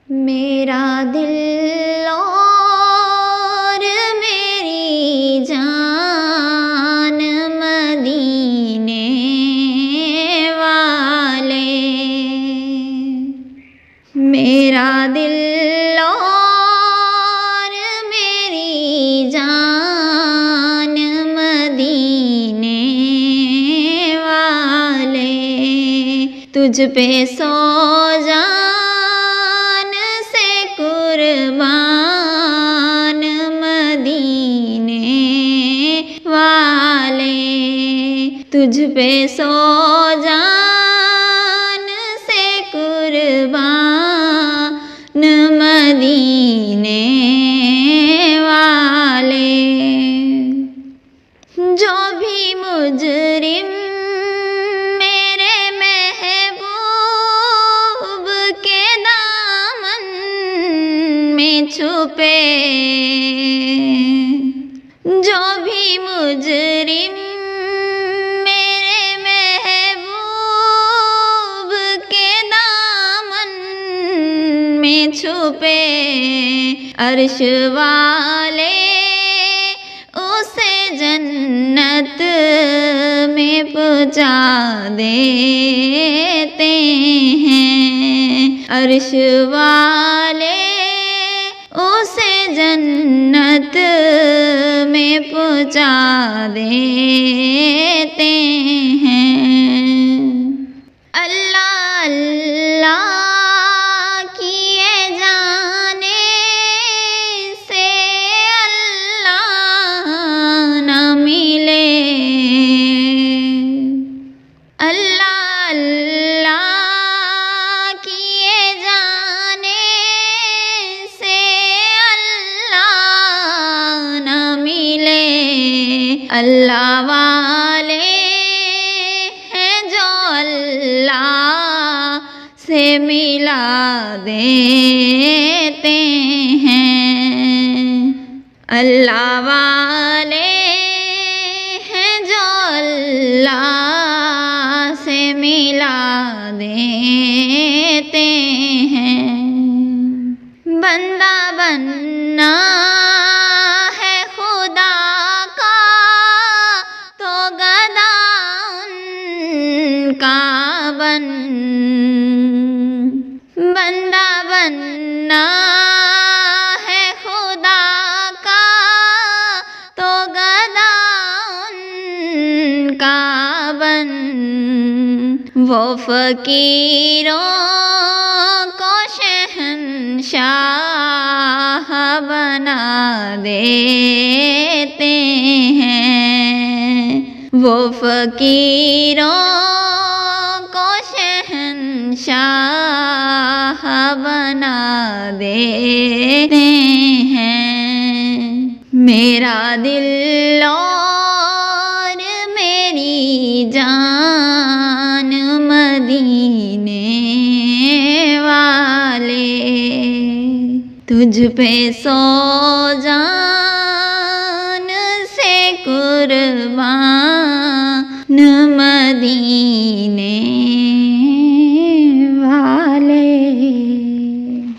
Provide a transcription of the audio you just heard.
मेरा दिल और मेरी जान मदीने वाले, मेरा दिल और मेरी जान मदीने वाले, तुझ पे सो जान से कुर्बान मदीने वाले, तुझ पे सो जान से कुर्बान मदीने वाले। जो भी मुजरिम मेरे महबूब के दामन में छुपे, जो भी मुजरिम मेरे महबूब के दामन में छुपे, अर्श वाले उसे जन्नत में पहुँचा देते हैं, अर्श वाले उसे जन्नत में पहुँचा देते हैं। अल्लाह अल्लाह किए जाने से अल्लाह न मिले, अल्लाह अल्लाह किए जाने से अल्लाह न मिले। अल्लाह वाले हैं जो अल्लाह से मिला देते हैं, अल्लाह वाले हैं जो अल्लाह से मिला देते हैं। बंदा बनना है खुदा का तो गदा उनका बन, बंदा बनना है खुदा का तो गदा उनका बन, वो फकीरों को शहंशाह बना देते हैं, वो फकीरों को शहंशाह बना देते हैं। मेरा दिल और मेरी जान मदीने वाले, तुझ पे सो